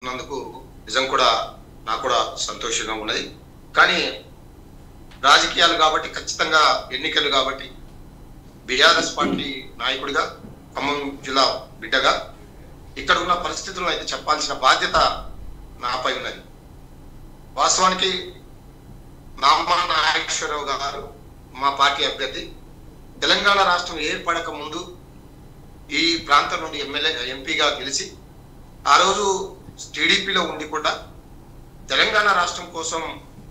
మాట్లాడుతున్నందుకు నిజం కూడా నాకు కూడా సంతోషంగా ఉన్నది. కానీ రాజకీయాలు కాబట్టి, ఖచ్చితంగా ఎన్నికలు కాబట్టి, బీఆర్ఎస్ పార్టీ నాయకుడిగా, ఖమ్మం జిల్లా బిడ్డగా ఇక్కడ ఉన్న పరిస్థితులను అయితే చెప్పాల్సిన బాధ్యత నాపై ఉన్నది. వాస్తవానికి నామా నాగేశ్వరరావు గారు మా పార్టీ అభ్యర్థి. తెలంగాణ రాష్ట్రం ఏర్పడక ముందు ఈ ప్రాంతం నుండి ఎంపీగా గెలిచి ఆ రోజు టీడీపీలో ఉండి కూడా తెలంగాణ రాష్ట్రం కోసం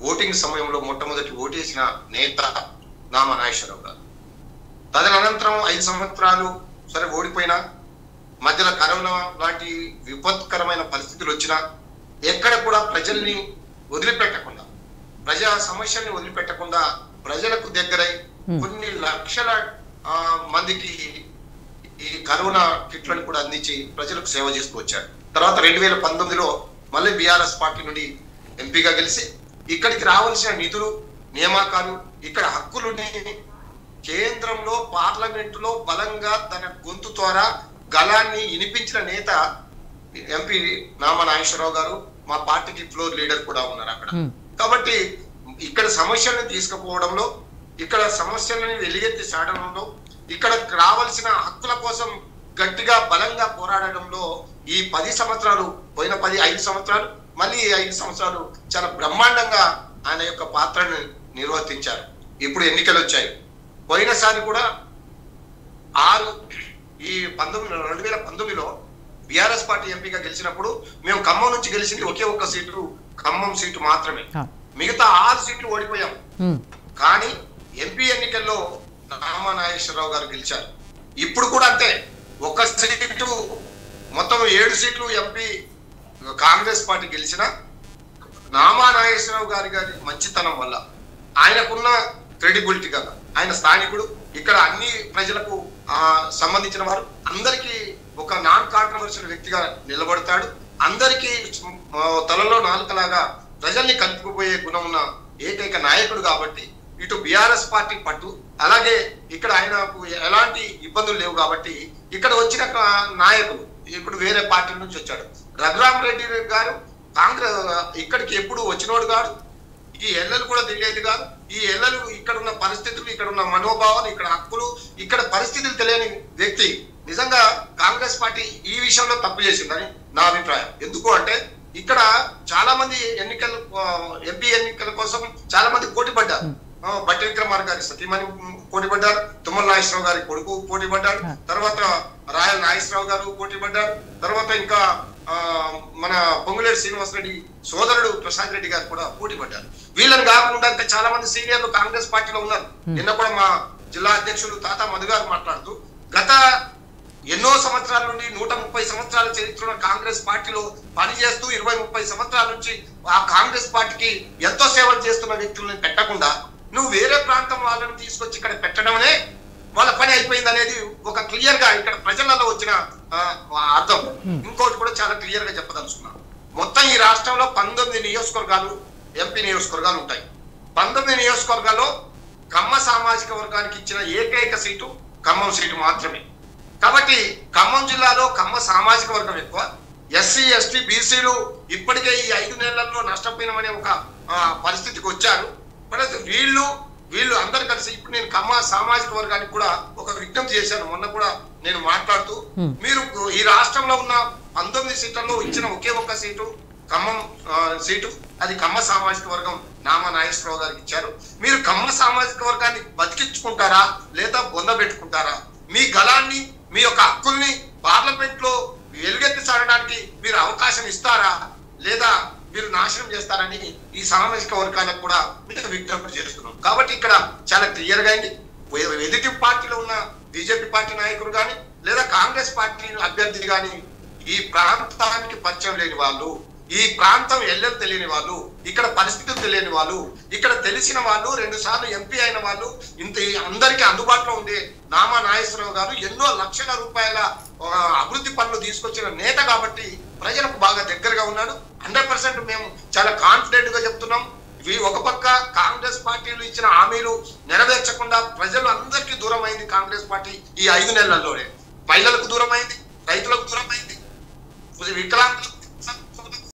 ఓటింగ్ సమయంలో మొట్టమొదటి ఓటేసిన నేత నామా నాగేశ్వరరావు గారు. తదనంతరం 5 సంవత్సరాలు సరే ఓడిపోయినా, మధ్యలో కరోనా లాంటి విపత్కరమైన పరిస్థితులు వచ్చినా ఎక్కడ కూడా ప్రజల్ని వదిలిపెట్టకుండా, ప్రజా సమస్యల్ని వదిలిపెట్టకుండా ప్రజలకు దగ్గరై కొన్ని లక్షల మందికి ఈ కరోనా కిట్లను కూడా అందించి ప్రజలకు సేవ చేస్తూ వచ్చాడు. తర్వాత 2019లో మళ్ళీ బీఆర్ఎస్ పార్టీ నుండి ఎంపీగా గెలిచి ఇక్కడికి రావాల్సిన నిధులు, నియామకాలు, ఇక్కడ హక్కులుని కేంద్రంలో పార్లమెంటులో బలంగా తన గొంతు ద్వారా గళాన్ని వినిపించిన నేత ఎంపీ నామా నాగేశ్వరరావు గారు. మా పార్టీకి ఫ్లోర్ లీడర్ కూడా ఉన్నారు అక్కడ. కాబట్టి ఇక్కడ సమస్యలను తీసుకుపోవడంలో, ఇక్కడ సమస్యలను వెలిగెత్తి చాటడంలో, ఇక్కడ రావాల్సిన హక్కుల కోసం గట్టిగా బలంగా పోరాడడంలో ఈ 10 సంవత్సరాలు, పోయిన 5 సంవత్సరాలు, మళ్ళీ 5 సంవత్సరాలు చాలా బ్రహ్మాండంగా ఆయన యొక్క పాత్రను నిర్వర్తించారు. ఇప్పుడు ఎన్నికలు వచ్చాయి. పోయినసారి కూడా 2019లో బీఆర్ఎస్ పార్టీ ఎంపీగా గెలిచినప్పుడు మేము ఖమ్మం నుంచి గెలిచింది ఒకే ఒక్క సీటు, ఖమ్మం సీటు మాత్రమే. మిగతా 6 సీట్లు ఓడిపోయాం. కానీ ఎంపీ ఎన్నికల్లో నామా నాగేశ్వరరావు గారు గెలిచారు. ఇప్పుడు కూడా అంతే, ఒక సీటు, మొత్తం 7 సీట్లు ఎంపీ కాంగ్రెస్ పార్టీ గెలిచిన నామా నాగేశ్వరరావు గారి మంచితనం వల్ల, ఆయనకున్న క్రెడిబిలిటీ కదా, ఆయన స్థానికుడు, ఇక్కడ అన్ని ప్రజలకు సంబంధించిన వారు, అందరికీ ఒక నాన్ కాంట్రవర్షియల్ వ్యక్తిగా నిలబడతాడు. అందరికీ తలలో నాలుకలాగా ప్రజల్ని కలుపుకుపోయే గుణం ఉన్న ఏకైక నాయకుడు కాబట్టి ఇటు బీఆర్ఎస్ పార్టీ పట్టు, అలాగే ఇక్కడ ఆయనకు ఎలాంటి ఇబ్బందులు లేవు కాబట్టి ఇక్కడ వచ్చిన నాయకులు, ఇప్పుడు వేరే పార్టీ నుంచి వచ్చాడు రఘురామ్ రెడ్డి గారు, కాంగ్రెస్ ఇక్కడికి ఎప్పుడు వచ్చినోడు కాదు, ఈ ఎల్లలు కూడా తెలియదు కాదు. ఈ ఎల్లలు ఇక్కడ ఉన్న పరిస్థితులు, ఇక్కడ ఉన్న మనోభావాలు, ఇక్కడ హక్కులు, ఇక్కడ పరిస్థితులు తెలియని వ్యక్తి. నిజంగా కాంగ్రెస్ పార్టీ ఈ విషయంలో తప్పు చేసిందని నా అభిప్రాయం. ఎందుకు అంటే ఇక్కడ చాలా మంది ఎంపీ ఎన్నికల కోసం చాలా మంది పోటీ పడ్డారు. బట్టి విక్రమార్ గారి సతీమణి పోటీ పడ్డారు, తుమ్మల నాగేశ్వరరావు గారి కొడుకు పోటీ పడ్డాడు, తర్వాత రాయల్ నాగేశ్వరరావు గారు పోటీ పడ్డారు, తర్వాత ఇంకా మన పొంగులేటి శ్రీనివాసరెడ్డి సోదరుడు ప్రశాంత్ రెడ్డి గారు కూడా పోటీ పడ్డారు. వీళ్ళని కాకుండా ఇంకా చాలా మంది సీనియర్లు కాంగ్రెస్ పార్టీలో ఉన్నారు. నిన్న కూడా మా జిల్లా అధ్యక్షుడు తాతా మధు గారు మాట్లాడుతూ గత ఎన్నో సంవత్సరాల నుండి 130 సంవత్సరాల చరిత్ర కాంగ్రెస్ పార్టీలో పనిచేస్తూ 20-30 సంవత్సరాల నుంచి ఆ కాంగ్రెస్ పార్టీకి ఎంతో సేవలు చేస్తున్న వ్యక్తులను పెట్టకుండా నువ్వు వేరే ప్రాంతం వాళ్ళని తీసుకొచ్చి ఇక్కడ పెట్టడమనే వాళ్ళ పని అయిపోయింది అనేది ఒక క్లియర్ గా ఇక్కడ ప్రజలలో వచ్చిన అర్థం. ఇంకోటి కూడా చాలా క్లియర్ గా చెప్పదలుచుకున్నాను. మొత్తం ఈ రాష్ట్రంలో 19 నియోజకవర్గాలు, ఎంపీ నియోజకవర్గాలు ఉంటాయి. 19 నియోజకవర్గాల్లో కమ్మ సామాజిక వర్గానికి ఇచ్చిన ఏకైక సీటు ఖమ్మం సీటు మాత్రమే. కాబట్టి ఖమ్మం జిల్లాలో కమ్మ సామాజిక వర్గం ఎక్కువ. ఎస్సీ, ఎస్టీ, బీసీలు ఇప్పటికే ఈ 5 నెలల్లో నష్టపోయినమనే ఒక పరిస్థితికి వచ్చారు. వీళ్ళు అందరు కలిసి ఇప్పుడు నేను కమ్మ సామాజిక వర్గానికి కూడా ఒక విజ్ఞప్తి చేశాను. మొన్న కూడా నేను మాట్లాడుతూ, మీరు ఈ రాష్ట్రంలో ఉన్న 19 సీట్లలో ఇచ్చిన ఒకే ఒక్క సీటు ఖమ్మం సీటు, అది కమ్మ సామాజిక వర్గం నామా నాగేశ్వరరావు గారికి ఇచ్చారు. మీరు కమ్మ సామాజిక వర్గాన్ని బతికించుకుంటారా లేదా బొంద పెట్టుకుంటారా? మీ గళాన్ని, మీ యొక్క హక్కుల్ని పార్లమెంట్ లో వెలుగెత్తి చాడడానికి మీరు అవకాశం ఇస్తారా లేదా మీరు నాశనం చేస్తారని ఈ సామాజిక వర్గాలకు కూడా మీరు విజ్ఞప్తి చేస్తున్నాం. కాబట్టి ఇక్కడ చాలా క్లియర్ గా అయింది. ఎదుటి పార్టీలో ఉన్న బీజేపీ పార్టీ నాయకులు కానీ లేదా కాంగ్రెస్ పార్టీ అభ్యర్థి కానీ ఈ ప్రాంతానికి పరిచయం లేని వాళ్ళు, ఈ ప్రాంతం ఎల్లలు తెలియని వాళ్ళు, ఇక్కడ పరిస్థితులు తెలియని వాళ్ళు, ఇక్కడ తెలిసిన వాళ్ళు, 2 సార్లు ఎంపీ అయిన వాళ్ళు, ఇంత అందరికీ అందుబాటులో ఉండే నామా నాగేశ్వరరావు గారు ఎన్నో లక్షల రూపాయల అభివృద్ధి పనులు తీసుకొచ్చిన నేత కాబట్టి ప్రజలకు బాగా దగ్గరగా ఉన్నాడు. 100% మేము చాలా కాన్ఫిడెంట్ గా చెప్తున్నాం. ఒక పక్క కాంగ్రెస్ పార్టీలు ఇచ్చిన హామీలు నెరవేర్చకుండా ప్రజలు అందరికీ దూరం అయింది కాంగ్రెస్ పార్టీ ఈ 5 నెలల్లోనే. మహిళలకు దూరం అయింది, రైతులకు దూరం అయింది, వికలాంగులకు